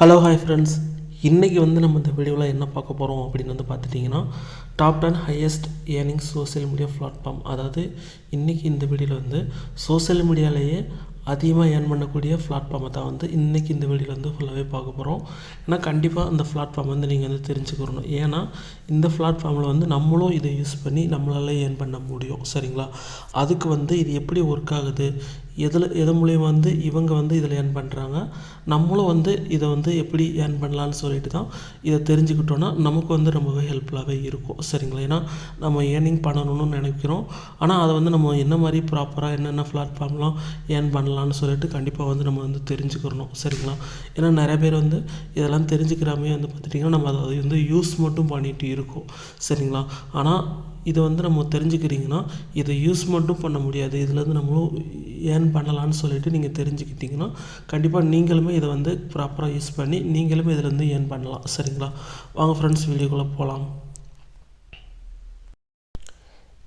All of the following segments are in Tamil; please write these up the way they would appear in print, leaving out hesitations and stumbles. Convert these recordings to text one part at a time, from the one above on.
ஹலோ ஹாய் ஃப்ரெண்ட்ஸ், இன்றைக்கி நம்ம இந்த வீடியோவில் என்ன பார்க்க போகிறோம் அப்படின்னு பார்த்துட்டிங்கன்னா, top 10 highest earning social media platform. அதாவது இன்றைக்கி இந்த வீடியோவில் சோஷியல் மீடியாலேயே அதிகமாக ஏர்ன் பண்ணக்கூடிய பிளாட்ஃபார்மை தான் இன்றைக்கி இந்த வீடியோவில் ஃபுல்லாகவே பார்க்க போகிறோம். ஏன்னா கண்டிப்பாக அந்த பிளாட்ஃபார்ம் நீங்கள் தெரிஞ்சுக்கிறணும். ஏன்னா இந்த பிளாட்ஃபார்மில் நம்மளும் இதை யூஸ் பண்ணி நம்மளால் ஏர்ன் பண்ண முடியும். சரிங்களா? அதுக்கு இது எப்படி ஒர்க் ஆகுது, எது மூலியமாக இவங்க இதில் ஏர்ன் பண்ணுறாங்க, நம்மளும் இதை எப்படி ஏர்ன் பண்ணலான்னு சொல்லிட்டு தான் இதை தெரிஞ்சுக்கிட்டோன்னா நமக்கு ரொம்பவே ஹெல்ப்ஃபுல்லாகவே இருக்கும். சரிங்களா? ஏன்னா நம்ம ஏர்னிங் பண்ணணும்னு நினைக்கிறோம், ஆனால் அதை நம்ம என்ன மாதிரி ப்ராப்பராக என்னென்ன பிளாட்ஃபார்ம்லாம் ஏர்ன் பண்ணலான்னு சொல்லிட்டு கண்டிப்பாக நம்ம தெரிஞ்சுக்கிறணும். சரிங்களா? ஏன்னா நிறைய பேர் இதெல்லாம் தெரிஞ்சுக்கிறாமே பார்த்துட்டிங்கன்னா நம்ம அதை யூஸ் மட்டும் பண்ணிகிட்டு இருக்கோம். சரிங்களா? ஆனால் இதை நம்ம தெரிஞ்சுக்கிறீங்கன்னா இதை யூஸ் மட்டும் பண்ண முடியாது, இதில் நம்மளும் ஏர்ன் பண்ணலான்னு சொல்லிட்டு நீங்கள் தெரிஞ்சுக்கிட்டிங்கன்னா கண்டிப்பாக நீங்களுமே இதை ப்ராப்பராக யூஸ் பண்ணி நீங்களுமே இதில் ஏர்ன் பண்ணலாம். சரிங்களா? வாங்க ஃப்ரெண்ட்ஸ், வீடியோக்குள்ளே போகலாம்.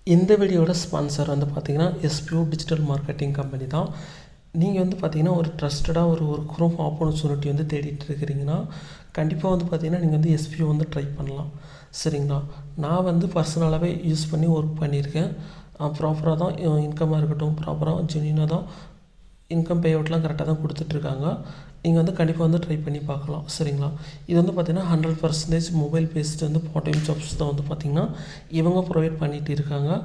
இந்த வீடியோட ஸ்பான்சர் பார்த்திங்கன்னா எஸ்பிஓ டிஜிட்டல் மார்க்கெட்டிங் கம்பெனி தான். நீங்கள் பார்த்திங்கன்னா ஒரு ட்ரஸ்டடாக ஒரு குரூப் ஆப்பர்ச்சுனிட்டி தேடிட்டு இருக்கிறீங்கன்னா கண்டிப்பாக பார்த்திங்கன்னா நீங்கள் எஸ்பிஓ ட்ரை பண்ணலாம். சரிங்களா? நான் பர்சனலாகவே யூஸ் பண்ணி ஒர்க் பண்ணியிருக்கேன். ப்ராப்பராக தான் இன்கமாக இருக்கட்டும், ப்ராப்பராக ஜென்யூனாக தான் இன்கம் பே அவுட்லாம் கரெக்டாக தான் கொடுத்துட்ருக்காங்க. நீங்கள் கண்டிப்பாக ட்ரை பண்ணி பார்க்கலாம். சரிங்களா? இது பார்த்திங்கன்னா 100% mobile based part time jobs தான் பார்த்திங்கன்னா இவங்க ப்ரொவைட் பண்ணிகிட்டு இருக்காங்க.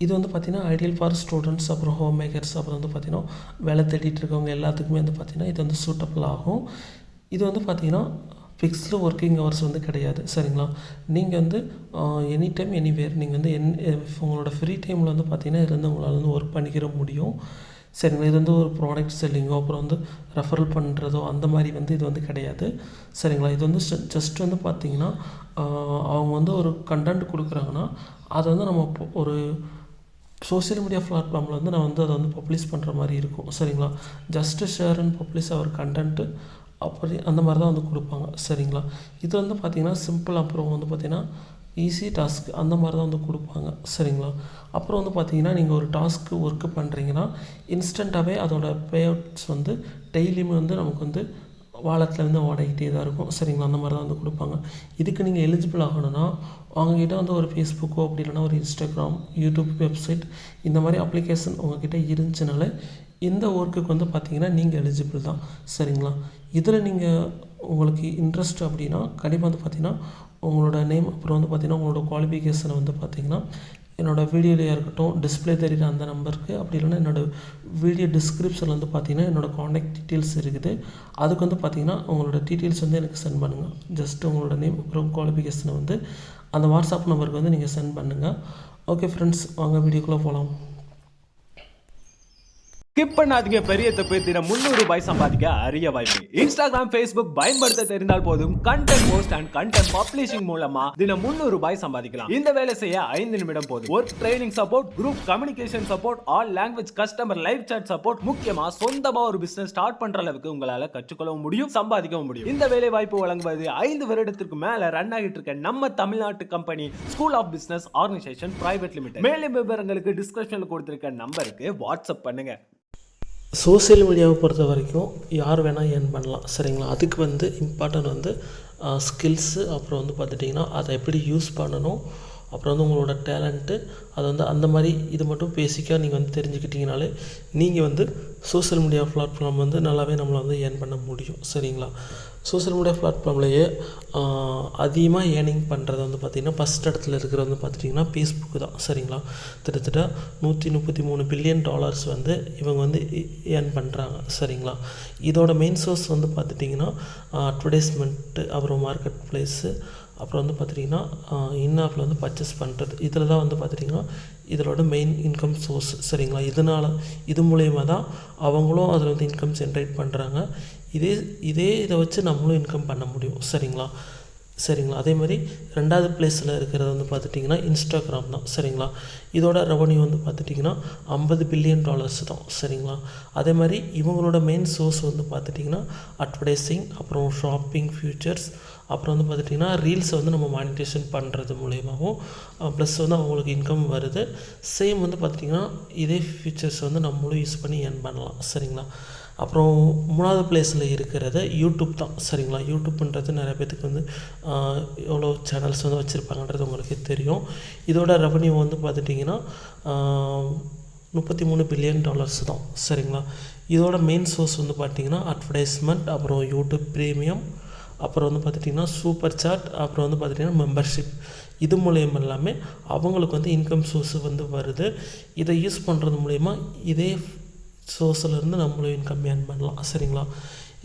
இது பார்த்திங்கன்னா ஐடியல் ஃபார் ஸ்டூடெண்ட்ஸ், அப்புறம் ஹோம் மேக்கர்ஸ், அப்புறம் பார்த்திங்கன்னா வேலை தேடிட்டு இருக்கவங்க எல்லாத்துக்குமே பார்த்திங்கன்னா இது சூட்டபிள் ஆகும். இது பார்த்திங்கன்னா ஃபிக்ஸ்டு ஒர்க்கிங் ஹவர்ஸ் கிடையாது. சரிங்களா? நீங்கள் எனி டைம் எனிவேர் நீங்கள் உங்களோட ஃப்ரீ டைமில் பார்த்திங்கன்னா இருந்து உங்களால் ஒர்க் பண்ணிக்கிற முடியும். சரிங்களா? இது ஒரு ப்ராடக்ட் செல்லிங்கோ அப்புறம் ரெஃபரல் பண்ணுறதோ அந்த மாதிரி இது கிடையாது. சரிங்களா? இது ஜஸ்ட் பார்த்திங்கன்னா அவங்க ஒரு கண்டென்ட் கொடுக்குறாங்கன்னா அதை நம்ம ஒரு சோஷியல் மீடியா பிளாட்ஃபார்மில் நான் அதை பப்ளிஷ் பண்ணுற மாதிரி இருக்கும். சரிங்களா? Just share and publish our content அப்படி அந்த மாதிரி தான் கொடுப்பாங்க. சரிங்களா? இது பார்த்திங்கன்னா சிம்பிள், அப்புறம் பார்த்திங்கன்னா ஈஸி டாஸ்க் அந்த மாதிரி தான் கொடுப்பாங்க. சரிங்களா? அப்புறம் பார்த்திங்கன்னா நீங்கள் ஒரு டாஸ்க்கு ஒர்க்கு பண்ணுறீங்கன்னா இன்ஸ்டண்ட்டாகவே அதோட பே அவுட்ஸ் டெய்லியுமே நமக்கு வாலெட்லேருந்து ஓடிக்கிட்டே தான் இருக்கும். சரிங்களா? அந்த மாதிரி தான் கொடுப்பாங்க. இதுக்கு நீங்கள் எலிஜிபிள் ஆகணும்னா அவங்கக்கிட்ட ஒரு ஃபேஸ்புக்கோ அப்படி இல்லைனா ஒரு இன்ஸ்டாகிராம், யூடியூப் வெப்சைட் இந்த மாதிரி அப்ளிகேஷன் உங்கள்கிட்ட இருந்துச்சுனாலே இந்த ஒர்க்குக்கு பார்த்திங்கன்னா நீங்கள் எலிஜிபிள் தான். சரிங்களா? இதில் நீங்கள் உங்களுக்கு இன்ட்ரெஸ்ட் அப்படின்னா கண்டிப்பாக பார்த்திங்கன்னா உங்களோட நேம் அப்புறம் பார்த்திங்கன்னா உங்களோட குவாலிஃபிகேஷனை பார்த்திங்கன்னா என்னோடய வீடியோலையாக இருக்கட்டும், டிஸ்பிளே தெரிகிற அந்த நம்பருக்கு, அப்படி இல்லைன்னா என்னோடய வீடியோ டிஸ்கிரிப்ஷனில் பார்த்திங்கன்னா என்னோடய காண்டாக்ட் டீட்டெயில்ஸ் இருக்குது. அதுக்கு பார்த்திங்கன்னா உங்களோட டீட்டெயில்ஸ் எனக்கு சென்ட் பண்ணுங்கள். ஜஸ்ட் உங்களோட நேம் அப்புறம் குவாலிஃபிகேஷனை அந்த வாட்ஸ்அப் நம்பருக்கு நீங்கள் சென்ட் பண்ணுங்கள். ஓகே ஃப்ரெண்ட்ஸ், வாங்க வீடியோக்குள்ளே போகலாம். ஸ்கிப் பண்ணாதீங்க. பெரிய தப்பு. தினம் 300 ரூபாய் சம்பாதிக்க அரிய வாய்ப்பு. இன்ஸ்டாகிராம், ஃபேஸ்புக் பயன்படுத்த தெரிந்தால் போதும் content post and content publishing மூலமா தினம் 300 ரூபாய் சம்பாதிக்கலாம். இந்த வேலை செய்ய 5 நிமிடம் போதும். Work training support, group communication support, all language customer live chat support, முக்கியமா சொந்தமா ஒரு பிசினஸ் ஸ்டார்ட் பண்ற அளவுக்கு உங்களால கற்றுக்கொள்ளவும் முடியும், சம்பாதிக்கவும் முடியும். இந்த வேலை வாய்ப்பு வழங்குவது 5 வருடத்திற்கு மேல ரன் ஆகிட்டு இருக்க நம்ம தமிழ்நாட்டு company school of business organisation private limited. மேலும் விவரங்களுக்கு டிஸ்கிரிப்ஷன்ல கொடுத்திருக்க நம்பருக்கு வாட்ஸ்அப் பண்ணுங்க. சோஷியல் மீடியாவை பொறுத்த வரைக்கும் யார் வேணால் ஏர்ன் பண்ணலாம். சரிங்களா? அதுக்கு இம்பார்ட்டன்ட் ஸ்கில்ஸு, அப்புறம் பார்த்துட்டிங்கன்னா அதை எப்படி யூஸ் பண்ணணும், அப்புறம் உங்களோட டேலண்ட்டு அது அந்த மாதிரி இது மட்டும் பேசிக்காக நீங்கள் தெரிஞ்சுக்கிட்டிங்கனாலே நீங்கள் சோஷியல் மீடியா பிளாட்ஃபார்ம் நல்லாவே நம்மளை ஏர்ன் பண்ண முடியும். சரிங்களா? சோஷியல் மீடியா பிளாட்ஃபார்ம்லேயே அதிகமாக ஏர்னிங் பண்ணுறது பார்த்திங்கன்னா ஃபஸ்ட் இடத்துல இருக்கிறது பார்த்துட்டிங்கன்னா ஃபேஸ்புக்கு தான். சரிங்களா? கிட்டத்தட்ட $133 பில்லியன் இவங்க ஏர்ன் பண்ணுறாங்க. சரிங்களா? இதோட மெயின் சோர்ஸ் பார்த்துட்டிங்கன்னா அட்வர்டைஸ்மெண்ட்டு, அப்புறம் மார்க்கெட் ப்ளேஸு, அப்புறம் பார்த்துட்டிங்கன்னா இன்னாப்பில் பர்ச்சேஸ் பண்ணுறது. இதில் தான் பார்த்துட்டிங்கன்னா இதோட மெயின் இன்கம் சோர்ஸ். சரிங்களா? இது மூலயமா தான் அவங்களும் அதில் இன்கம் ஜென்ரேட் பண்ணுறாங்க. இதை வச்சு நம்மளும் இன்கம் பண்ண முடியும். சரிங்களா? அதே மாதிரி 2வது பிளேஸில் இருக்கிறது பார்த்துட்டிங்கன்னா இன்ஸ்டாகிராம் தான். சரிங்களா? இதோட ரெவன்யூ பார்த்துட்டிங்கன்னா $50 பில்லியன் தான். சரிங்களா? அதே மாதிரி இவங்களோட மெயின் சோர்ஸ் பார்த்துட்டிங்கன்னா அட்வர்டைஸிங், அப்புறம் ஷாப்பிங் ஃபியூச்சர்ஸ், அப்புறம் பார்த்துட்டிங்கன்னா ரீல்ஸை நம்ம மானிட்டேஷன் பண்ணுறது மூலயமாவும் ப்ளஸ் அவங்களுக்கு இன்கம் வருது. சேம் பார்த்துட்டிங்கன்னா இதே ஃபியூச்சர்ஸ் நம்மளும் யூஸ் பண்ணி ஏர்ன் பண்ணலாம். சரிங்களா? அப்புறம் 3வது பிளேஸில் இருக்கிறது யூடியூப் தான் சரிங்களா. யூடியூப்ன்றது நிறைய பேத்துக்கு வந்து எவ்வளோ சேனல்ஸ் வந்து வச்சுருப்பாங்கன்றது உங்களுக்கு தெரியும். இதோட ரெவன்யூ வந்து பார்த்துட்டிங்கன்னா $33 பில்லியன் தான் சரிங்களா. இதோட மெயின் சோர்ஸ் வந்து பார்த்திங்கன்னா அட்வர்டைஸ்மெண்ட், அப்புறம் யூடியூப் ப்ரீமியம், அப்புறம் வந்து பார்த்துட்டிங்கன்னா சூப்பர் சாட், அப்புறம் வந்து பார்த்துட்டிங்கன்னா மெம்பர்ஷிப். இது மூலயம் எல்லாமே அவங்களுக்கு வந்து இன்கம் சோர்ஸு வந்து வருது. இதை யூஸ் பண்ணுறது மூலயமா இதே சோர்ஸ்லேருந்து நம்மளும் இன்கம் ஏர்ன் பண்ணலாம் சரிங்களா.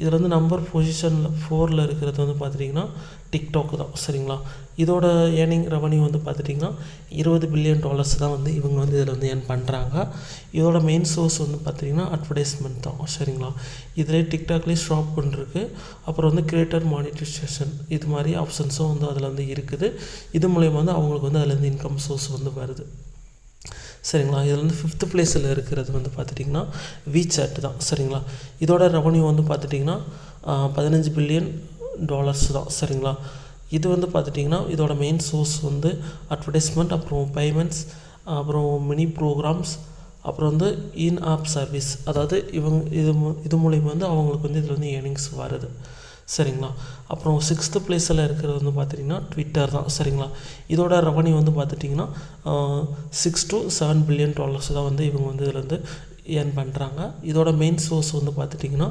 இதில் வந்து நம்பர் பொசிஷனில் 4ல் இருக்கிறது வந்து பார்த்துட்டிங்கன்னா டிக்டாக் தான் சரிங்களா. இதோட ஏர்னிங் ரெவன்யூ வந்து பார்த்துட்டிங்கன்னா $20 பில்லியன் தான் வந்து இவங்க வந்து இதில் வந்து ஏர்ன் பண்ணுறாங்க. இதோட மெயின் சோர்ஸ் வந்து பார்த்திங்கன்னா அட்வர்டைஸ்மெண்ட் தான் சரிங்களா. இதில் டிக்டாக்லேயே ஷாப் பண்ணிருக்கு, அப்புறம் வந்து கிரியேட்டர் மானிட்டைசேஷன் இது மாதிரி ஆப்ஷன்ஸும் வந்து அதில் வந்து இருக்குது. இது மூலயமா வந்து அவங்களுக்கு வந்து அதிலேருந்து இன்கம் சோர்ஸ் வந்து வருது சரிங்களா. இதில் வந்து 5th பிளேஸில் இருக்கிறது வந்து பார்த்துட்டிங்கன்னா WeChat தான் சரிங்களா. இதோட ரெவன்யூ வந்து பார்த்துட்டிங்கன்னா $15 பில்லியன் தான் சரிங்களா. இது வந்து பார்த்துட்டிங்கன்னா இதோட மெயின் சோர்ஸ் வந்து அட்வர்டைஸ்மெண்ட், அப்புறம் பேமெண்ட்ஸ், அப்புறம் மினி ப்ரோக்ராம்ஸ், அப்புறம் வந்து இன் ஆப் சர்வீஸ். அதாவது இது மூலிமா வந்து அவங்களுக்கு வந்து இதில் வந்து ஏர்னிங்ஸ் வருது சரிங்களா. அப்புறம் 6th பிளேஸில் இருக்கிறது வந்து பார்த்திங்கன்னா ட்விட்டர் தான் சரிங்களா. இதோட ரெவன்யூ வந்து பார்த்துட்டிங்கன்னா $6 to $7 பில்லியன் தான் வந்து இவங்க வந்து இதில் வந்து ஏர்ன் பண்ணுறாங்க. இதோட மெயின் சோர்ஸ் வந்து பார்த்துட்டிங்கன்னா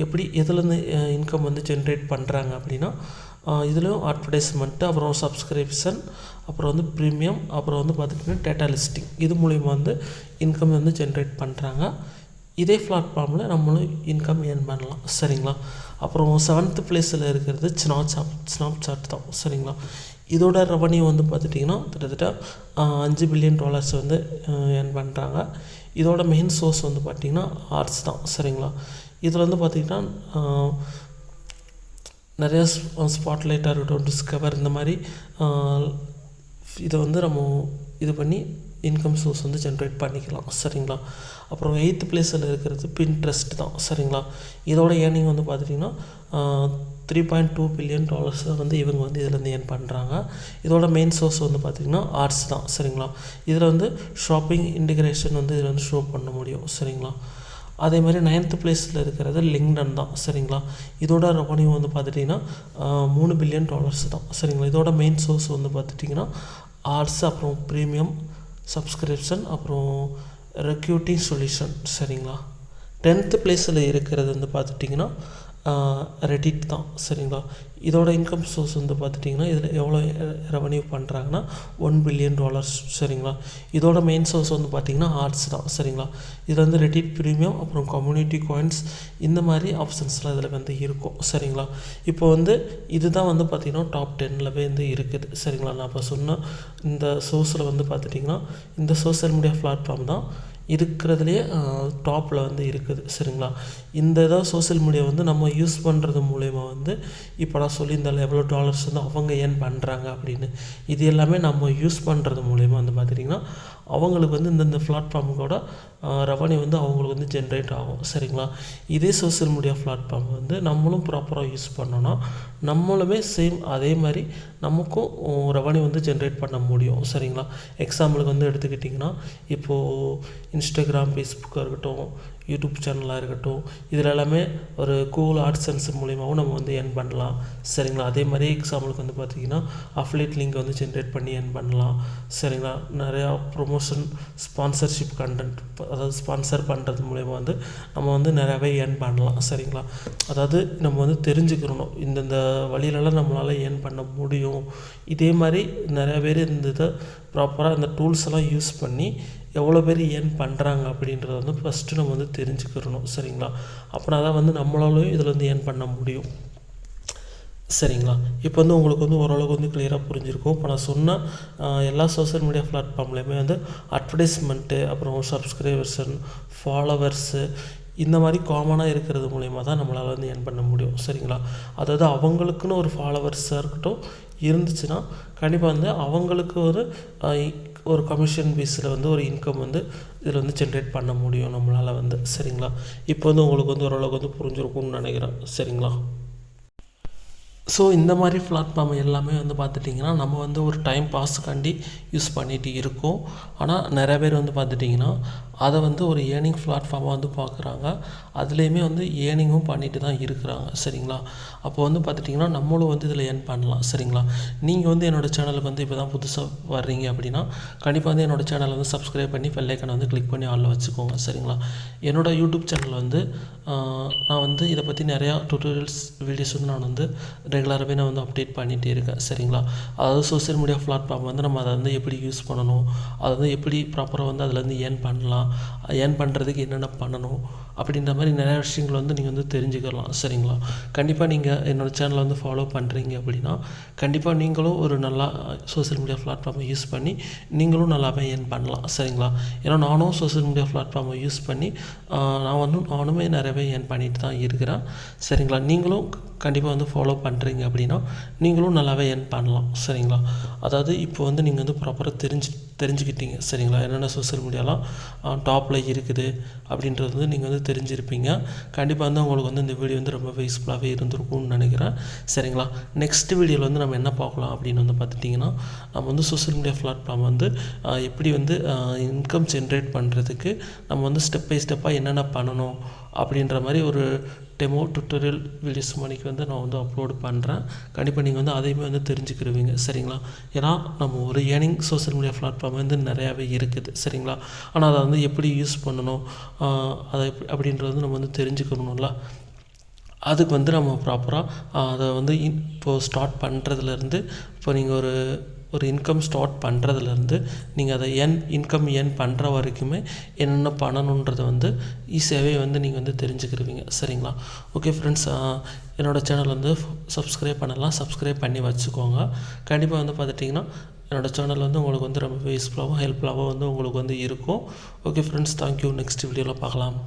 எப்படி எதுலேருந்து இன்கம் வந்து ஜென்ரேட் பண்ணுறாங்க அப்படின்னா இதுலேயும் அட்வர்டைஸ்மெண்ட்டு, அப்புறம் சப்ஸ்கிரிப்ஷன், அப்புறம் வந்து ப்ரீமியம், அப்புறம் வந்து பார்த்துட்டிங்கன்னா டேட்டா லிஸ்டிங். இது மூலிமா வந்து இன்கம் வந்து ஜென்ரேட் பண்ணுறாங்க. இதே பிளாட்ஃபார்மில் நம்மளும் இன்கம் ஏர்ன் பண்ணலாம் சரிங்களா. அப்புறம் 7th பிளேஸில் இருக்கிறது ஸ்னாப்சாட் தான் சரிங்களா. இதோட ரெவன்யூ வந்து பார்த்துட்டிங்கன்னா கிட்டத்தட்ட $5 பில்லியன் வந்து ஏர்ன் பண்ணுறாங்க. இதோட மெயின் சோர்ஸ் வந்து பார்த்திங்கன்னா ஆர்ட்ஸ் தான் சரிங்களா. இதில் வந்து பார்த்திங்கன்னா நிறையா ஸ்பாட்லைட்டாக இருக்கட்டும், டிஸ்கவர், இந்த மாதிரி இதை வந்து நம்ம இது பண்ணி இன்கம் சோர்ஸ் வந்து ஜென்ரேட் பண்ணிக்கலாம் சரிங்களா. அப்புறம் 8th பிளேஸில் இருக்கிறது பின்ட்ரெஸ்ட் தான் சரிங்களா. இதோட ஏர்னிங் வந்து பார்த்துட்டிங்கன்னா $3.2 பில்லியன் வந்து இவங்க வந்து இதில் வந்து ஏர்ன் பண்ணுறாங்க. இதோட மெயின் சோர்ஸ் வந்து பார்த்திங்கன்னா ஆர்ட்ஸ் தான் சரிங்களா. இதில் வந்து ஷாப்பிங் இன்டிகிரேஷன் வந்து இதில் வந்து ஷோ பண்ண முடியும் சரிங்களா. அதே மாதிரி 9th பிளேஸில் இருக்கிறது லிங்க்டன் தான் சரிங்களா. இதோட ரெவன்யூ வந்து பார்த்துட்டிங்கன்னா $3 பில்லியன் தான் சரிங்களா. இதோட மெயின் சோர்ஸ் வந்து பார்த்துட்டிங்கன்னா ஆர்ட்ஸ், அப்புறம் ப்ரீமியம் சப்ஸ்கிரிப்ஷன், அப்புறம் ரெக்ரூட்டிங் சொல்யூஷன் சரிங்களா. 10th பிளேஸில் இருக்கிறது வந்து பார்த்துட்டிங்கன்னா ரெடிட் தான் சரிங்களா. இதோட இன்கம் சோர்ஸ் வந்து பார்த்துட்டிங்கன்னா இதில் எவ்வளோ ரெவன்யூ பண்ணுறாங்கன்னா $1 பில்லியன் சரிங்களா. இதோட மெயின் சோர்ஸ் வந்து பார்த்திங்கன்னா ஆர்ட்ஸ் தான் சரிங்களா. இதில் வந்து ரெடிட் ப்ரீமியம், அப்புறம் கம்யூனிட்டி காயின்ஸ், இந்த மாதிரி ஆப்ஷன்ஸ்லாம் இதில் வந்து இருக்கும் சரிங்களா. இப்போ வந்து இதுதான் வந்து பார்த்திங்கன்னா டாப் 10ல் வந்து இருக்குது சரிங்களா. நான் இப்போ சொன்ன இந்த சோர்ஸில் வந்து பார்த்துட்டிங்கன்னா இந்த சோஷியல் மீடியா பிளாட்ஃபார்ம் தான் இருக்கிறதுலையே டாப்பில் வந்து இருக்குது சரிங்களா. இந்த ஏதாவது சோஷியல் மீடியா வந்து நம்ம யூஸ் பண்ணுறது மூலயமா வந்து இப்போ நான் சொல்லியிருந்தாலும் எவ்வளோ டாலர்ஸ் வந்து அவங்க ஏர்ன் பண்ணுறாங்க அப்படின்னு, இது எல்லாமே நம்ம யூஸ் பண்ணுறது மூலயமா வந்து பார்த்திங்கன்னா அவங்களுக்கு வந்து இந்தந்த பிளாட்ஃபார்முக்கோட ரெவன்யூ வந்து அவங்களுக்கு வந்து ஜென்ரேட் ஆகும் சரிங்களா. இதே சோஷியல் மீடியா பிளாட்ஃபார்ம் வந்து நம்மளும் ப்ராப்பராக யூஸ் பண்ணோன்னா நம்மளுமே சேம் அதே மாதிரி நமக்கும் ரெவன்யூ வந்து ஜென்ரேட் பண்ண முடியும் சரிங்களா. எக்ஸாம்பிளுக்கு வந்து எடுத்துக்கிட்டிங்கன்னா இப்போது இன்ஸ்டாகிராம், ஃபேஸ்புக்காக இருக்கட்டும், யூடியூப் சேனலாக இருக்கட்டும், இதில் எல்லாமே ஒரு கூகுள் ஆட்சன்ஸ் மூலிமாவும் நம்ம வந்து ஏர்ன் பண்ணலாம் சரிங்களா. அதே மாதிரி எக்ஸாம்பிளுக்கு வந்து பார்த்திங்கன்னா அஃபிலியேட் லிங்க் வந்து ஜென்ரேட் பண்ணி ஏர்ன் பண்ணலாம் சரிங்களா. நிறையா ப்ரொமோஷன், ஸ்பான்சர்ஷிப் கண்டென்ட், அதாவது ஸ்பான்சர் பண்ணுறது மூலயமா வந்து நம்ம வந்து நிறையாவே ஏர்ன் பண்ணலாம் சரிங்களா. அதாவது நம்ம வந்து தெரிஞ்சுக்கிறணும் இந்தந்த வழியிலலாம் நம்மளால் ஏர்ன் பண்ண முடியும். இதே மாதிரி நிறையா பேர் இந்த இதை ப்ராப்பராக இந்த டூல்ஸ் எல்லாம் யூஸ் பண்ணி எவ்வளோ பேர் ஏர்ன் பண்ணுறாங்க அப்படின்றத வந்து ஃபஸ்ட்டு நம்ம வந்து தெரிஞ்சுக்கிறணும் சரிங்களா. அப்படின்னா தான் வந்து நம்மளாலையும் இதில் வந்து ஏர்ன் பண்ண முடியும் சரிங்களா. இப்போ வந்து உங்களுக்கு வந்து ஓரளவுக்கு வந்து கிளியராக புரிஞ்சிருக்கும். இப்போ நான் சொன்ன எல்லா சோஷியல் மீடியா பிளாட்ஃபார்ம்லேயுமே வந்து அட்வர்டைஸ்மெண்ட்டு, அப்புறம் சப்ஸ்கிரிப்ஷன், ஃபாலோவர்ஸு, இந்த மாதிரி காமனாக இருக்கிறது மூலயமா தான் நம்மளால் வந்து ஏர்ன் பண்ண முடியும் சரிங்களா. அதாவது அவங்களுக்குன்னு ஒரு ஃபாலோவர்ஸாக இருக்கட்டும் இருந்துச்சுன்னா கண்டிப்பாக வந்து அவங்களுக்கு ஒரு கமிஷன் பேஸில் வந்து ஒரு இன்கம் வந்து இதில் வந்து ஜென்ரேட் பண்ண முடியும் நம்மளால் வந்து சரிங்களா. இப்போ வந்து உங்களுக்கு வந்து ஓரளவுக்கு வந்து புரிஞ்சிருக்கும்னு நினைக்கிறேன் சரிங்களா. ஸோ இந்த மாதிரி பிளாட்ஃபார்ம் எல்லாமே வந்து பார்த்துட்டிங்கன்னா நம்ம வந்து ஒரு டைம் பாஸுக்காண்டி யூஸ் பண்ணிகிட்டு இருக்கோம். ஆனால் நிறைய பேர் வந்து பார்த்துட்டிங்கன்னா அதை வந்து ஒரு ஏர்னிங் பிளாட்ஃபார்மாக வந்து பார்க்குறாங்க. அதுலேயுமே வந்து ஏர்னிங்கும் பண்ணிட்டு தான் இருக்கிறாங்க. சரிங்களா? அப்போ வந்து பார்த்துட்டிங்கன்னா நம்மளும் வந்து இதில் ஏர்ன் பண்ணலாம். சரிங்களா? நீங்கள் வந்து என்னோடய சேனலுக்கு வந்து இப்போ தான் புதுசாக வர்றீங்க அப்படின்னா கண்டிப்பாக வந்து என்னோடய சேனலை வந்து சப்ஸ்கிரைப் பண்ணி பெல் ஐக்கானை வந்து கிளிக் பண்ணி ஆளில் வச்சுக்கோங்க. சரிங்களா? என்னோடய யூடியூப் சேனல் வந்து நான் வந்து இதை பற்றி நிறையா டுட்டோரியல்ஸ் வீடியோஸ் வந்து நான் வந்து ரெகுலராகவே நான் வந்து அப்டேட் பண்ணிகிட்டே இருக்கேன். சரிங்களா? அதாவது சோஷியல் மீடியா பிளாட்ஃபார்ம் வந்து நம்ம அதை வந்து எப்படி யூஸ் பண்ணணும், அதை வந்து எப்படி ப்ராப்பராக வந்து அதில் வந்து ஏர்ன் பண்ணலாம், ஏர்ன் பண்ணுறதுக்கு என்னென்ன பண்ணணும் அப்படின்ற மாதிரி நிறையா விஷயங்கள் வந்து நீங்கள் வந்து தெரிஞ்சுக்கலாம். சரிங்களா? கண்டிப்பாக நீங்கள் என்னோடய சேனலை வந்து ஃபாலோ பண்ணுறீங்க அப்படின்னா கண்டிப்பாக நீங்களும் ஒரு நல்லா சோஷியல் மீடியா பிளாட்ஃபார்மை யூஸ் பண்ணி நீங்களும் நல்லாவே ஏர்ன் பண்ணலாம். சரிங்களா? ஏன்னா நானும் சோஷியல் மீடியா பிளாட்ஃபார்மை யூஸ் பண்ணி நானுமே நிறையவே ஏர்ன் பண்ணிட்டு தான் இருக்கிறேன். சரிங்களா? நீங்களும் கண்டிப்பாக வந்து ஃபாலோ பண்ணுறீங்க அப்படின்னா நீங்களும் நல்லாவே ஏர்ன் பண்ணலாம். சரிங்களா? அதாவது இப்போ வந்து நீங்கள் வந்து ப்ராப்பராக தெரிஞ்சுக்கிட்டீங்க. சரிங்களா? என்னென்ன சோஷியல் மீடியாலாம் டாப்பில் இருக்குது அப்படின்றது வந்து நீங்கள் வந்து தெரிஞ்சிருப்பீங்க. கண்டிப்பாக வந்து உங்களுக்கு வந்து இந்த வீடியோ வந்து ரொம்ப யூஸ்ஃபுல்லாகவே இருந்திருக்கும்னு நினைக்கிறேன். சரிங்களா? நெக்ஸ்ட் வீடியோவில் வந்து நம்ம என்ன பார்க்கலாம் அப்படின்னு வந்து பார்த்துட்டிங்கன்னா நம்ம வந்து சோஷியல் மீடியா பிளாட்ஃபார்ம் வந்து எப்படி வந்து இன்கம் ஜென்ரேட் பண்ணுறதுக்கு நம்ம வந்து ஸ்டெப் பை ஸ்டெப்பாக என்னென்ன பண்ணணும் அப்படின்ற மாதிரி ஒரு டெமோ டுட்டோரியல் வீடியோஸ் மணிக்கு வந்து நான் வந்து அப்லோடு பண்ணுறேன். கண்டிப்பாக நீங்கள் வந்து அதையுமே வந்து தெரிஞ்சுக்கிடுவீங்க. சரிங்களா? ஏன்னா நம்ம ஒரு ஏர்னிங் சோஷியல் மீடியா பிளாட்ஃபார்ம் வந்து நிறையாவே இருக்குது. சரிங்களா? ஆனால் அதை வந்து எப்படி யூஸ் பண்ணணும் அதை அப்படின்றது வந்து நம்ம வந்து தெரிஞ்சுக்கணும்ல. அதுக்கு வந்து நம்ம ப்ராப்பராக அதை வந்து இப்போது ஸ்டார்ட் பண்ணுறதுலேருந்து இப்போ நீங்கள் ஒரு இன்கம் ஸ்டார்ட் பண்ணுறதுலேருந்து நீங்கள் அதை இன்கம் ஏர்ன் பண்ணுற வரைக்குமே என்னென்ன பண்ணணுன்றதை வந்து ஈஸியாகவே வந்து நீங்கள் வந்து தெரிஞ்சுக்கிடுவீங்க. சரிங்களா? ஓகே ஃப்ரெண்ட்ஸ், என்னோடய சேனல் வந்து சப்ஸ்கிரைப் பண்ணலாம், சப்ஸ்கிரைப் பண்ணி வச்சுக்கோங்க. கண்டிப்பாக வந்து பார்த்துட்டிங்கன்னா என்னோடய சேனல் வந்து உங்களுக்கு வந்து ரொம்ப யூஸ்ஃபுல்லாகவும் ஹெல்ப்ஃபுல்லாகவும் வந்து உங்களுக்கு வந்து இருக்கும். Okay friends, thank you. நெக்ஸ்ட் வீடியோவில் பார்க்கலாம்.